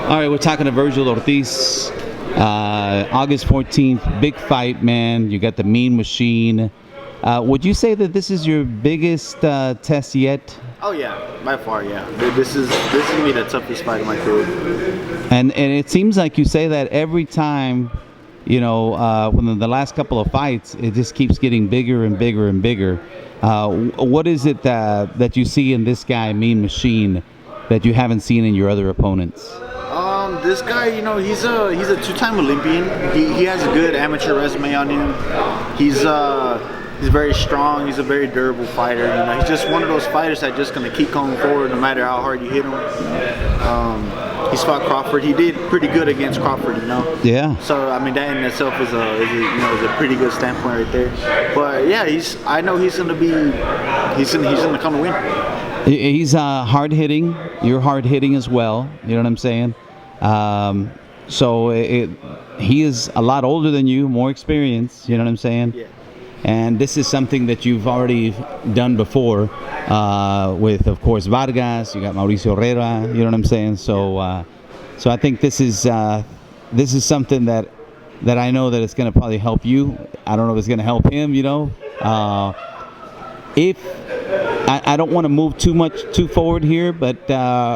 All right, we're talking to Vergil Ortiz. August 14th, big fight, man. You got the Mean Machine. Would you say that this is your biggest test yet? Oh yeah, by far, yeah. This is gonna be the toughest fight of my career. And it seems like you say that every time. You know, when the last couple of fights, it just keeps getting bigger and bigger and bigger. What is it that you see in this guy, Mean Machine, that you haven't seen in your other opponents? This guy, you know, he's a two-time Olympian. He has a good amateur resume on him. He's very strong. He's a very durable fighter. You know, he's just one of those fighters that's just gonna keep going forward no matter how hard you hit him. He's fought Crawford. He did pretty good against Crawford, you know. Yeah. So I mean, that in itself is a pretty good standpoint right there. But yeah, I know he's gonna come to win. He's hard hitting. You're hard hitting as well. You know what I'm saying? So he is a lot older than you, more experience. You know what I'm saying? Yeah. And this is something that you've already done before with, of course, Vargas. You got Mauricio Herrera. You know what I'm saying? So, so I think this is something that I know that it's going to probably help you. I don't know if it's going to help him. You know, if I don't want to move too forward here, but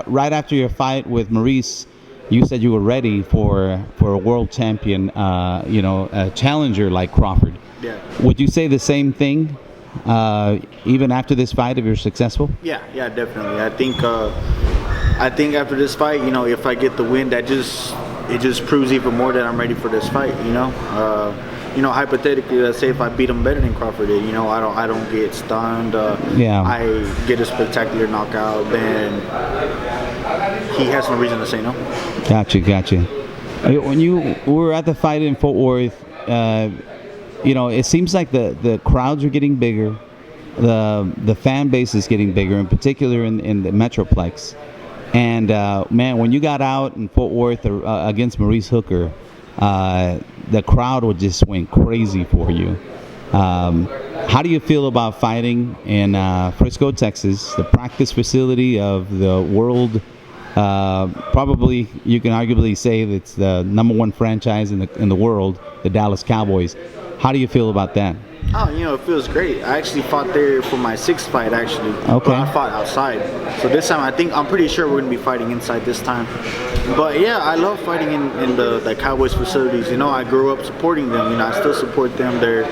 right after your fight with Maurice, you said you were ready for a world champion. You know, a challenger like Crawford. Yeah. Would you say the same thing, even after this fight, if you're successful? Yeah, definitely. I think after this fight, you know, if I get the win, it just proves even more that I'm ready for this fight. You know, hypothetically, let's say if I beat him better than Crawford did, you know, I don't get stunned. I get a spectacular knockout, then he has no reason to say no. Gotcha. When you were at the fight in Fort Worth. You know, it seems like the crowds are getting bigger, the fan base is getting bigger, in particular in the Metroplex. And man, when you got out in Fort Worth against Maurice Hooker, the crowd would just went crazy for you. How do you feel about fighting in Frisco, Texas, the practice facility of the world? Probably you can arguably say that it's the #1 franchise in the world, the Dallas Cowboys. How do you feel about that? Oh, you know, it feels great. I actually fought there for my 6th fight, actually. Okay. But I fought outside. So this time, I'm pretty sure we're going to be fighting inside this time. But yeah, I love fighting in the Cowboys facilities. You know, I grew up supporting them. You know, I still support them. They're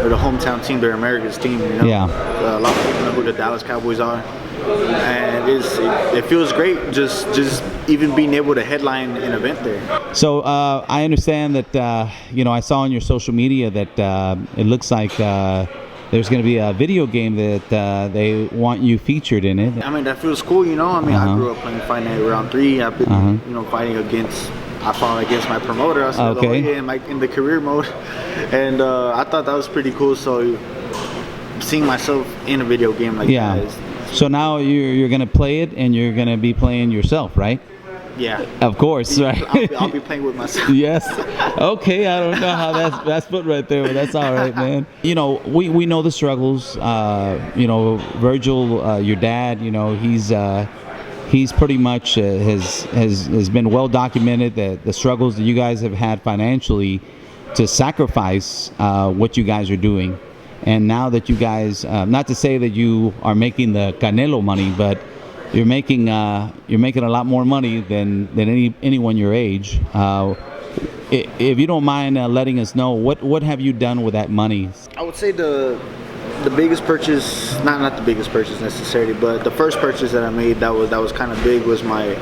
the hometown team. They're America's team, you know. Yeah. A lot of people know who the Dallas Cowboys are. And it feels great just even being able to headline an event there. So I understand that you know, I saw on your social media that it looks like there's going to be a video game that they want you featured in it. I mean, that feels cool, you know. I mean, I grew up playing Fight Night round 3. I've been you know, I fought against my promoter. I was in the career mode, and I thought that was pretty cool. So seeing myself in a video game like that is. So now you're going to play it, and you're going to be playing yourself, right? Yeah. Of course, right? I'll be playing with myself. Yes. Okay, I don't know how that's put right there, but that's all right, man. You know, we know the struggles. You know, Vergil, your dad, you know, he's pretty much has been well documented that the struggles that you guys have had financially to sacrifice what you guys are doing. And now that you guys, not to say that you are making the Canelo money, but you're making a lot more money than anyone your age. If you don't mind letting us know, what have you done with that money? I would say the biggest purchase, not the biggest purchase necessarily, but the first purchase that I made that was kind of big was my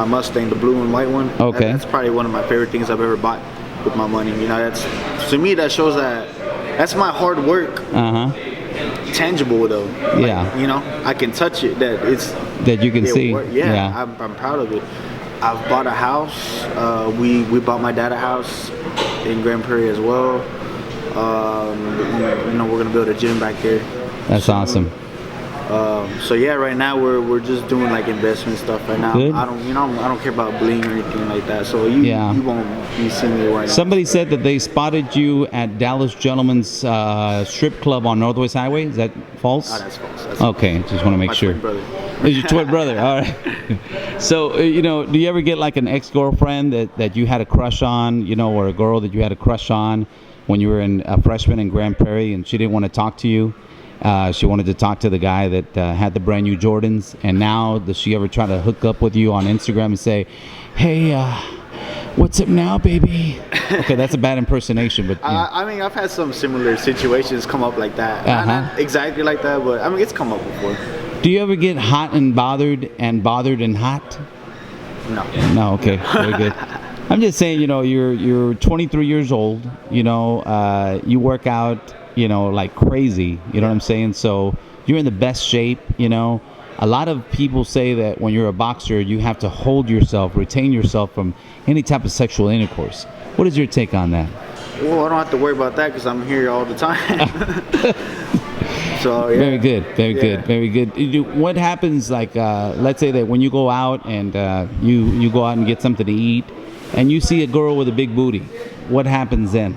Mustang, the blue and white one. Okay. That's probably one of my favorite things I've ever bought with my money. You know, to me that shows that. That's my hard work. Tangible though. Like, you know, I can touch it. That you can see. I'm proud of it. I've bought a house. We bought my dad a house in Grand Prairie as well. You know, we're gonna build a gym back there. That's awesome. So yeah, right now we're just doing like investment stuff right now. Good. I don't care about bling or anything like that. So you won't be seeing me right now. Somebody said that they spotted you at Dallas Gentlemen's strip club on Northwest Highway. Is that false? Oh, that's false. Okay, just want to make sure. Brother. Your twin brother. All right. So, you know, do you ever get like an ex-girlfriend that you had a crush on, you know, or a girl that you had a crush on when you were a freshman in Grand Prairie and she didn't want to talk to you? She wanted to talk to the guy that had the brand new Jordans. And now does she ever try to hook up with you on Instagram and say, hey, what's up now, baby? Okay, that's a bad impersonation, but yeah. I mean, I've had some similar situations come up like that. Not exactly like that, but I mean, it's come up before. Do you ever get hot and bothered and hot? No. No, okay, very good. I'm just saying, you know, you're 23 years old, you know, you work out, you know, like crazy, you know what I'm saying? So you're in the best shape, you know. A lot of people say that when you're a boxer, you have to hold yourself, retain yourself from any type of sexual intercourse. What is your take on that? Well, I don't have to worry about that because I'm here all the time. So, yeah. Very good, very good, very good. What happens, like, let's say that when you go out and you go out and get something to eat, and you see a girl with a big booty, what happens then?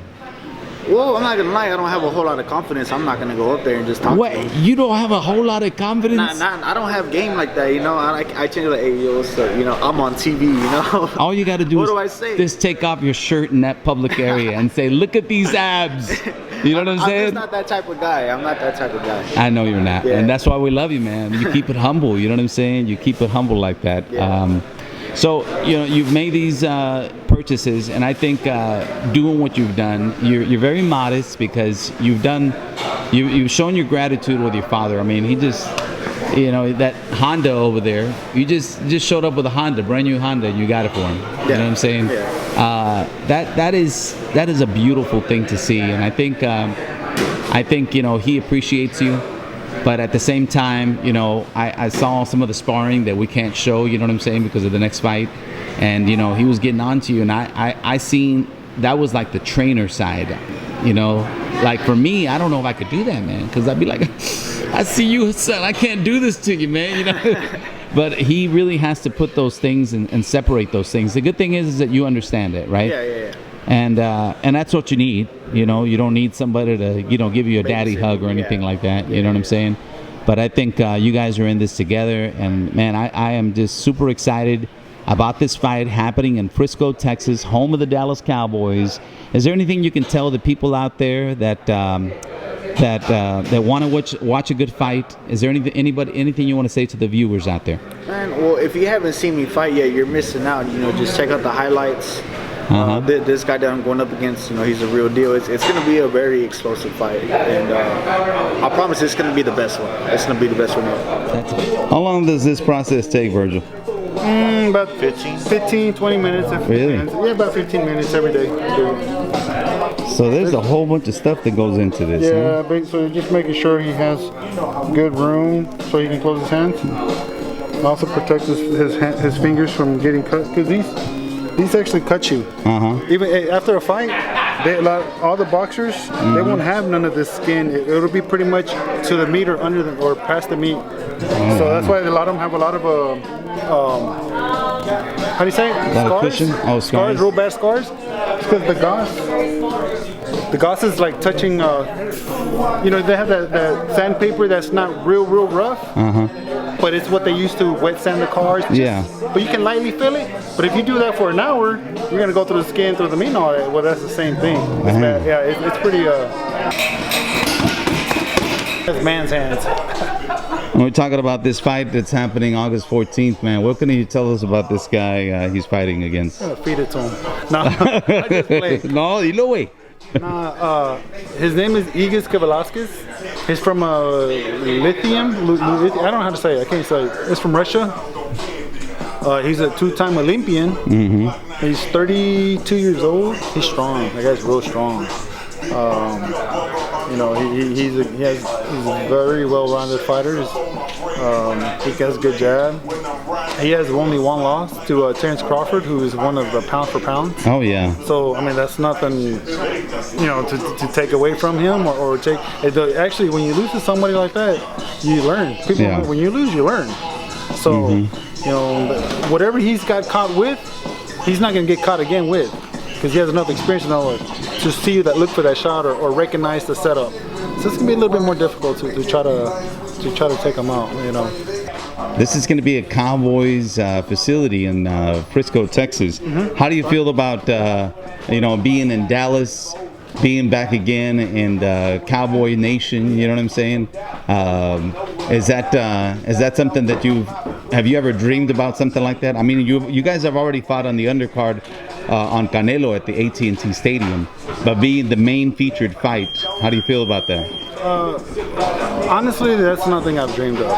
Well, I'm not gonna lie, I don't have a whole lot of confidence. I'm not gonna go up there and just talk to her. You don't have a whole lot of confidence? I don't have game like that, you know. I change like, hey, yo, what's up? You know, I'm on TV, you know. All you gotta do what do I say? Just take off your shirt in that public area and say, look at these abs. You know what I'm saying? I'm just not that type of guy. I'm not that type of guy. I know you're not. Yeah. And that's why we love you, man. You keep it humble, you know what I'm saying? You keep it humble like that. Yeah. So, you know, you've made these purchases, and I think doing what you've done, you're very modest because you've shown your gratitude with your father. I mean, he just, you know, that Honda over there, you just showed up with a Honda, brand new Honda, and you got it for him. Yeah. You know what I'm saying? Yeah. That is a beautiful thing to see, and I think you know, he appreciates you. But at the same time, you know, I saw some of the sparring that we can't show, you know what I'm saying, because of the next fight. And, you know, he was getting on to you. And I seen that was like the trainer side, you know. Like for me, I don't know if I could do that, man, because I'd be like, I see you, son, I can't do this to you, man, you know. But he really has to put those things and separate those things. The good thing is that you understand it, right? Yeah. And that's what you need. You know, you don't need somebody to, you know, give you a daddy hug or anything like that. You know what I'm saying? But I think you guys are in this together. And, man, I am just super excited about this fight happening in Frisco, Texas, home of the Dallas Cowboys. Is there anything you can tell the people out there that want to watch a good fight? Is there anything you want to say to the viewers out there? Man, well, if you haven't seen me fight yet, you're missing out. You know, just check out the highlights. This guy that I'm going up against, you know, he's a real deal. It's going to be a very explosive fight, and I promise it's going to be the best one. It's going to be the best one ever. How long does this process take, Vergil? About 15, 20 minutes. Really? Yeah, about 15 minutes every day. So there's a whole bunch of stuff that goes into this. Yeah, huh? So just making sure he has good room so he can close his hands. Also protect his fingers from getting cut, because these actually cut you. Even after a fight, all the boxers, they won't have none of this skin. It'll be pretty much to the meat or under the, or past the meat. So that's why a lot of them have a lot of how do you say it? Scars? Scars, real bad scars. It's because the gauze is like touching. You know, they have that sandpaper that's not real rough. But it's what they use to wet sand the cars. But you can lightly feel it. But if you do that for an hour, you're gonna go through the skin, through the meat, and all that. Well, that's the same thing. It's bad. Yeah, it's pretty. That's man's hands. When we're talking about this fight that's happening August 14th, man, what can you tell us about this guy he's fighting against? I'm gonna feed it to him. No, I just play. No, no way. His name is Egidijus Kavaliauskas. He's from Lithium. I don't know how to say it. I can't say it. It's from Russia. He's a two-time Olympian. He's 32 years old. He's strong. That guy's real strong. You know, he's a very well-rounded fighter. He has a good jab. He has only one loss to Terrence Crawford, who is one of the pound for pound. Oh yeah. So I mean, that's nothing, you know, to take away from him or take. Actually, when you lose to somebody like that, you learn. When you lose, you learn. So you know, whatever he's got caught with, he's not going to get caught again with, because he has enough experience to see that, look for that shot or recognize the setup. So it's going to be a little bit more difficult to try to take him out, you know. This is going to be a Cowboys facility in Frisco, Texas. How do you feel about being in Dallas, being back again in Cowboy Nation? You know what I'm saying? Is that something that have you ever dreamed about something like that? I mean, you guys have already fought on the undercard on Canelo at the AT&T Stadium, but being the main featured fight, how do you feel about that? Honestly, that's nothing I've dreamed of,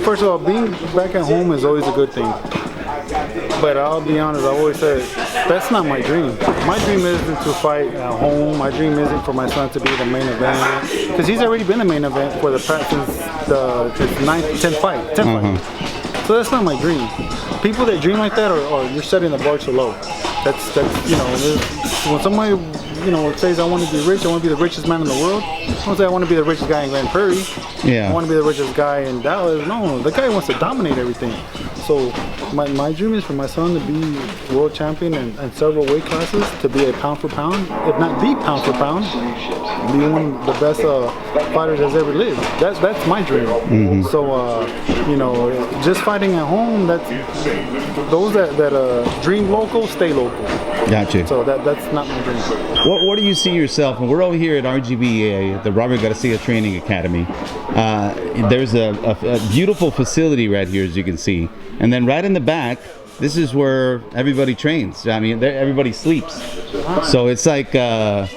first of all, being back at home is always a good thing. But I'll be honest, I've always said that's not my dream. My dream isn't to fight at home. My dream isn't for my son to be the main event, because he's already been the main event for his 10th fight. So that's not my dream. People that dream like that are you're setting the bar too low. That's when somebody says I want to be rich, I want to be the richest man in the world. I don't say I want to be the richest guy in Grand Prairie. Yeah. I want to be the richest guy in Dallas. No, the guy wants to dominate everything. So my dream is for my son to be world champion in several weight classes, to be a pound for pound, if not the pound for pound, be one of the best fighters that's ever lived. That's my dream. So just fighting at home, that's those that dream local stay local. Gotcha. So that's not my dream. What do you see yourself? And we're over here at RGBA, the Robert Garcia Training Academy. There's a beautiful facility right here, as you can see. And then right in the back, this is where everybody trains. I mean, everybody sleeps. So it's like this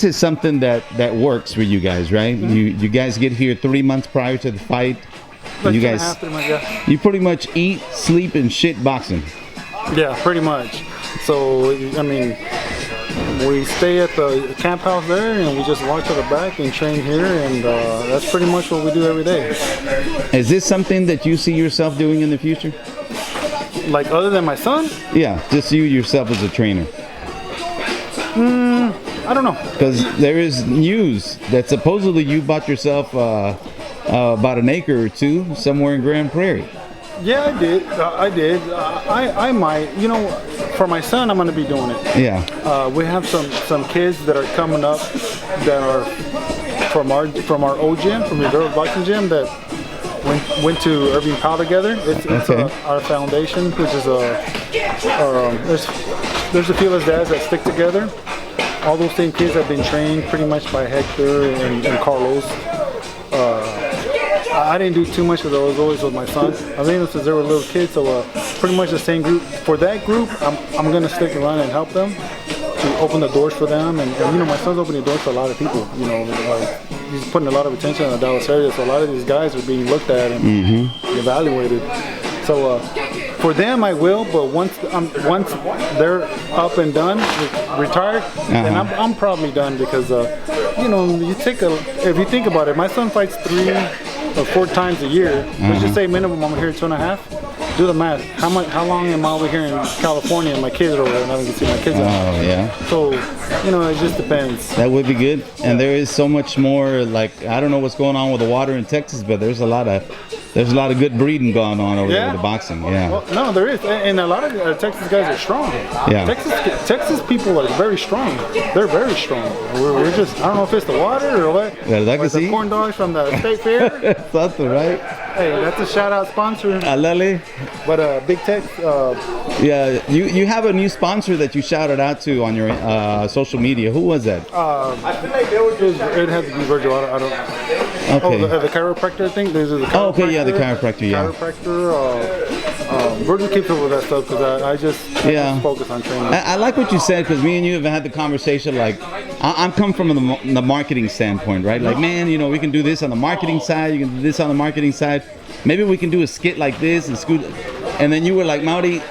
is something that works for you guys, right? You guys get here 3 months prior to the fight. Like you guys, you pretty much eat, sleep, and shit boxing. Yeah, pretty much. So, I mean, we stay at the camp house there, and we just walk to the back and train here, and that's pretty much what we do every day. Is this something that you see yourself doing in the future? Like other than my son? Yeah, just you yourself as a trainer. I don't know. Because there is news that supposedly you bought yourself about an acre or two somewhere in Grand Prairie. Yeah, I did. I might. For my son, I'm going to be doing it. Yeah. We have some kids that are coming up that are from our old gym, from the girls' boxing gym, that went to Irving Powell together. It's our foundation, which is there's a few of us dads that stick together. All those same kids have been trained pretty much by Hector and Carlos. I didn't do too much of those, always with my son. I think since they were little kids, so pretty much the same group. For that group, I'm going to stick around and help them, to open the doors for them. And my son's opening doors for a lot of people. He's putting a lot of attention in the Dallas area, so a lot of these guys are being looked at and evaluated. So for them, I will, but once they're up and done, retired, then I'm probably done, because if you think about it, my son fights 3 or 4 times a year. Let's just say minimum I'm here 2.5. Do the math. How long am I over here in California and my kids are over there and I don't get to see my kids out? Oh yeah. So it just depends. That would be good. And there is so much more. Like, I don't know what's going on with the water in Texas, but there's a lot of good breeding going on over there with the boxing. Yeah. Well, no, there is, and a lot of Texas guys are strong. Yeah. Texas people are very strong. They're very strong. We're just, I don't know if it's the water or what. Yeah, or the corn dogs from the state fair. Something, right? Hey, that's a shout out sponsor. Alele. But Big Tex. Yeah, you have a new sponsor that you shouted out to on your social media. Who was that? It had to be Vergil. I don't. Okay. Oh, the chiropractor thing. There's the chiropractor. Oh, okay, yeah, the chiropractor. Yeah. Chiropractor. Vergil keeps up with that stuff, because I just focus on training. I like what you said, because me and you have had the conversation. Like, I'm come from the marketing standpoint, right? Like, man, we can do this on the marketing side. You can do this on the marketing side. Maybe we can do a skit like this and scoot. And then you were like, Mauri,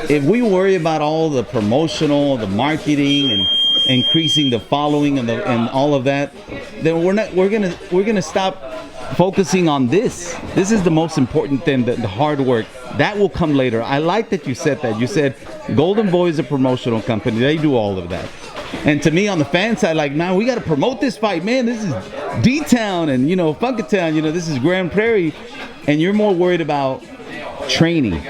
if we worry about all the promotional, the marketing, and increasing the following and all of that, then we're gonna stop focusing on this. This is the most important thing, the hard work. That will come later. I like that you said that. You said Golden Boy is a promotional company. They do all of that. And to me, on the fan side, like, now we got to promote this fight, man. This is D-Town and, Funkatown. This is Grand Prairie. And you're more worried about training.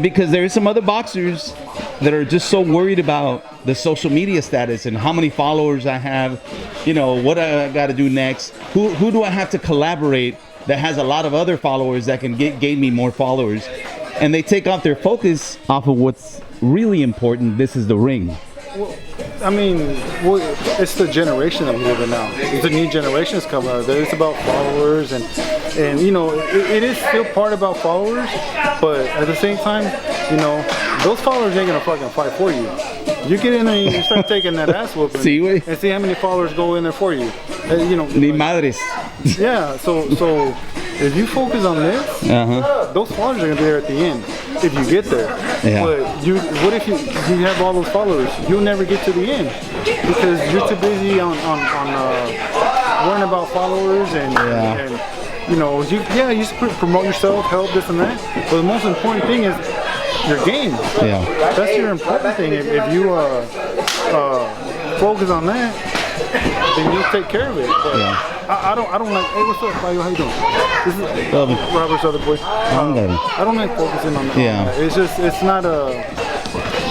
Because there are some other boxers that are just so worried about the social media status and how many followers I have, you know, what I got to do next. Who do I have to collaborate that has a lot of other followers that can gain me more followers? And they take off their focus off of what's really important. This is the ring. Well, I mean, it's the generation that we live in now. It's the new generations coming out. It's about followers, and you know, it is still part about followers, but at the same time, you know, those followers ain't gonna fucking fight for you. You get in there and you start taking that ass whooping, and see how many followers go in there for you. You know, Ni madres. Yeah. So if you focus on this, those followers are gonna be there at the end if you get there. Yeah. But what if you have all those followers? You'll never get to the end because you're too busy on worrying about followers and you know, you just promote yourself, help this and that. But the most important thing is your game. Yeah. That's your important thing. If you focus on that, then you'll take care of it. But I don't like. Hey, what's up, Fabio? How you doing? This is Robert's other boy. I don't like focusing on that. Yeah. It's not a.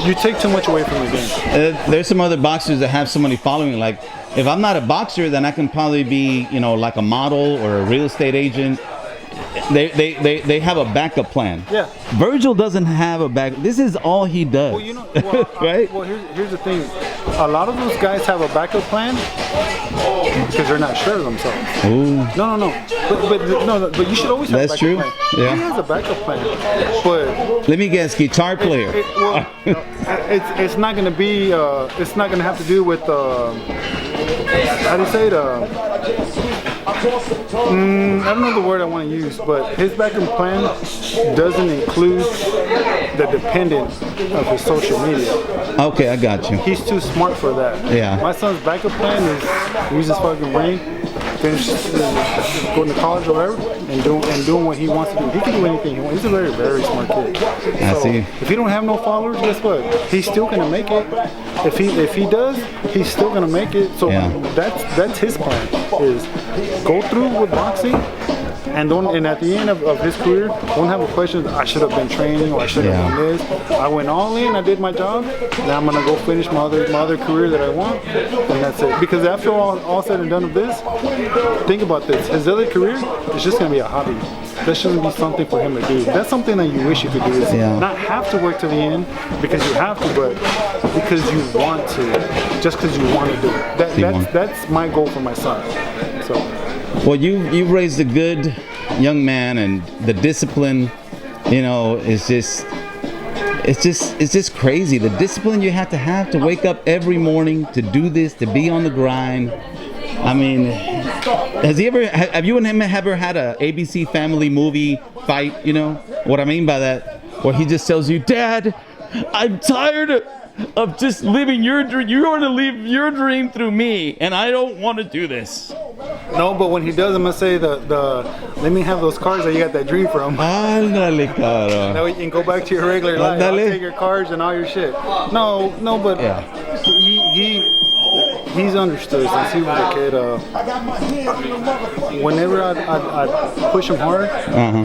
You take too much away from the game. There's some other boxers that have so many following. Like, if I'm not a boxer, then I can probably be, you know, like a model or a real estate agent. They have a backup plan. Yeah. Vergil doesn't have a back. This is all he does. Well, you know, right? Well, here's the thing. A lot of those guys have a backup plan because they're not sure of themselves. Ooh. No. But you should always have a backup plan. Yeah. He has a backup plan, but let me guess, guitar player. It's not gonna be. It's not gonna have to do with. How do you say it? I don't know the word I want to use, but his backup plan doesn't include the dependence of his social media. Okay, I got you. He's too smart for that. Yeah. My son's backup plan is use his fucking brain, finish going to college or whatever, and doing what he wants to do. He can do anything he wants. He's a very, very smart kid. I see. If he don't have no followers, guess what? He's still gonna make it. If he does, he's still gonna make it. So that's his plan. Is go through with boxing, and at the end of his career, don't have a question. I should have been training, or I should have done this. I went all in. I did my job. Now I'm gonna go finish my other career that I want, and that's it. Because after all said and done of this, think about this. His other career is just gonna be a hobby. That shouldn't be something for him to do. That's something that you wish you could do. Is not have to work to the end because you have to, but because you want to. Just because you want to do it. That's my goal for my son. So. Well, you've raised a good young man, and the discipline, you know, is just crazy. The discipline you have to wake up every morning to do this, to be on the grind. I mean, have you and him ever had a ABC Family movie fight? You know what I mean by that? Where he just tells you, "Dad, I'm tired of just living your dream. You're going to live your dream through me, and I don't want to do this." No, but when he does, I'm gonna say let me have those cards that you got that dream from. Ándale, caro. Now you can go back to your regular life. I'll take your cards and all your shit. No, but he's understood since he was a kid. Whenever I push him hard,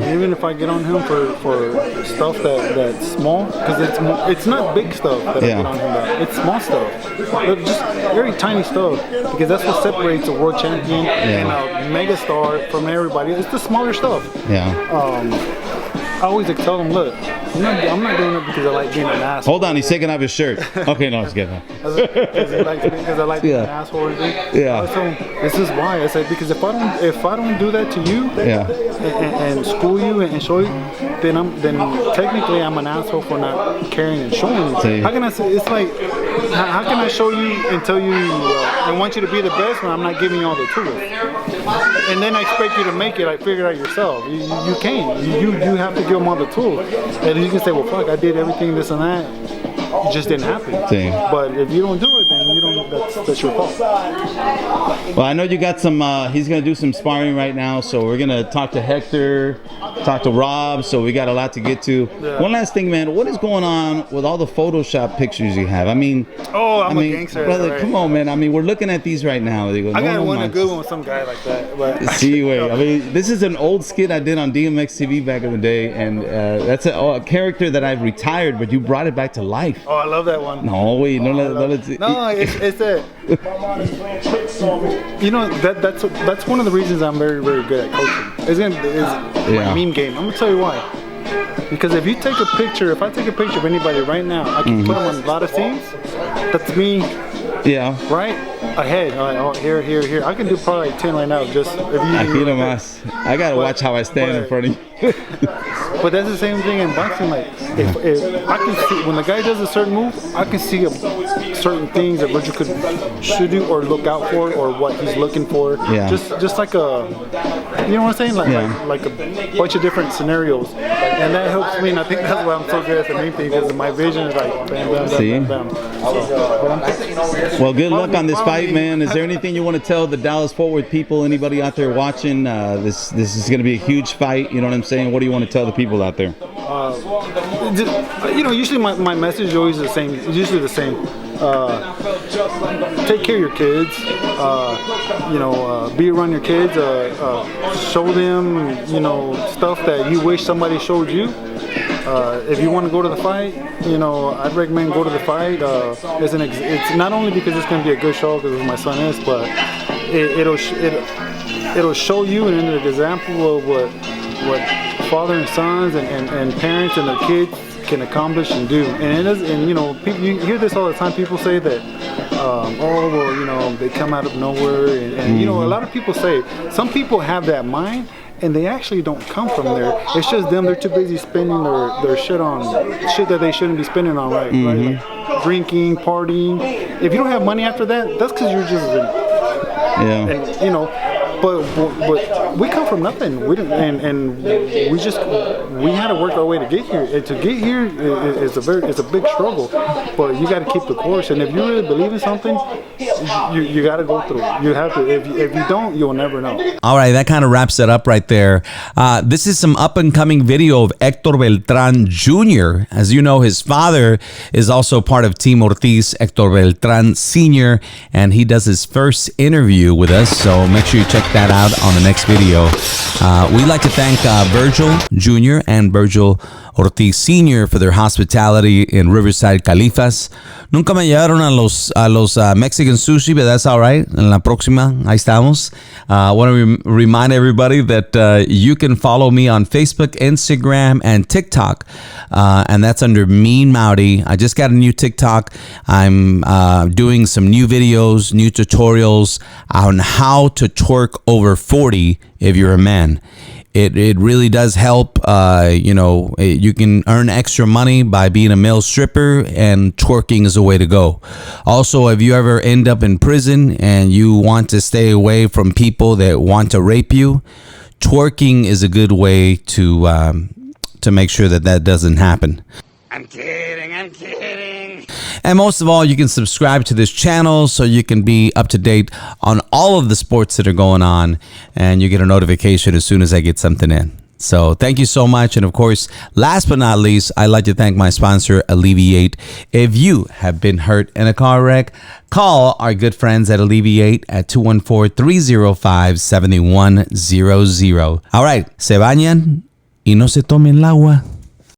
even if I get on him for stuff that's small, because it's not big stuff that I get on him about. It's small stuff, but just very tiny stuff, because that's what separates a world champion and a mega star from everybody. It's the smaller stuff. I always tell them, look, I'm not doing it because I like being an asshole. Hold on, he's taking off his shirt. Okay, no, it's good. Because I like being an asshole or anything. So this is why I said, because if I don't do that to you, and school you and show you, then technically I'm an asshole for not caring and showing you. How can I say? It's like, how can I show you and tell you and want you to be the best when I'm not giving you all the tools? And then I expect you to make it. I figure it out yourself. You can't. You have to give them all the tools. And you can say, well, fuck, I did everything, this and that. It just didn't happen. But if you don't do it, then you don't. That's your fault. Well, I know you got some. He's gonna do some sparring right now, so we're gonna talk to Hector, talk to Rob. So we got a lot to get to. Yeah. One last thing, man. What is going on with all the Photoshop pictures you have? I mean, I'm a gangster, brother. Right. Come on, man. I mean, we're looking at these right now. They go, I got a good one with some guy like that. But see, wait. I mean, this is an old skit I did on DMX TV back in the day, and that's a character that I've retired, but you brought it back to life. Oh, I love that one. No, wait, no, it's that. You know, that's one of the reasons I'm very, very good at coaching. Is my meme game. I'm gonna tell you why. Because if I take a picture of anybody right now, I can put them on a lot of scenes. That's me. Yeah. Right ahead. Oh, here. I can do probably like 10 right now. Just if you. I gotta watch how I stand in front of you. But that's the same thing in boxing. Like, if I can see when the guy does a certain move, I can see certain things that Vergil should do or look out for, or what he's looking for. Yeah. Just like you know what I'm saying? Like a bunch of different scenarios, and that helps me. And I think that's why I'm so good at the main thing, because my vision is like bam, bam. Well, good luck on this fight, man. Is there anything you want to tell the Dallas-Fort Worth people? Anybody out there watching? This is going to be a huge fight. You know what I'm saying? What do you want to tell the people out there? Usually my message is always the same. It's usually the same. Take care of your kids. Be around your kids. Show them, stuff that you wish somebody showed you. If you want to go to the fight, I'd recommend go to the fight. It's not only because it's going to be a good show because my son is, but it'll show you an example of what father and sons and parents and their kids can accomplish and do. People, you hear this all the time. People say that, they come out of nowhere, and a lot of people say, some people have that mind, and they actually don't come from there. It's just them. They're too busy spending their shit on shit that they shouldn't be spending on, right? Like drinking, partying. If you don't have money after that, that's because you're just, But we come from nothing. We had to work our way to get here. And to get here is a big struggle. But you got to keep the course. And if you really believe in something, you got to go through it. You have to. If you don't, you'll never know. All right, that kind of wraps it up right there. This is some up and coming video of Hector Beltran Jr. As you know, his father is also part of Team Ortiz, Hector Beltran Sr., and he does his first interview with us. So make sure you check that out on the next video. We'd like to thank Vergil Jr. and Vergil Ortiz Sr. for their hospitality in Riverside, Califas. Nunca me llevaron a los Mexican sushi, but that's all right. En la próxima, ahí estamos. I want to remind everybody that you can follow me on Facebook, Instagram, and TikTok, and that's under Mean Mauri. I just got a new TikTok. I'm doing some new videos, new tutorials on how to twerk over 40 if you're a man. It really does help. You can earn extra money by being a male stripper, and twerking is the way to go. Also, if you ever end up in prison and you want to stay away from people that want to rape you, twerking is a good way to make sure that doesn't happen. I'm kidding. And most of all, you can subscribe to this channel so you can be up to date on all of the sports that are going on, and you get a notification as soon as I get something in. So thank you so much. And of course, last but not least, I'd like to thank my sponsor, Alleviate. If you have been hurt in a car wreck, call our good friends at Alleviate at 214-305-7100. All right, se bañan y no se tomen el agua.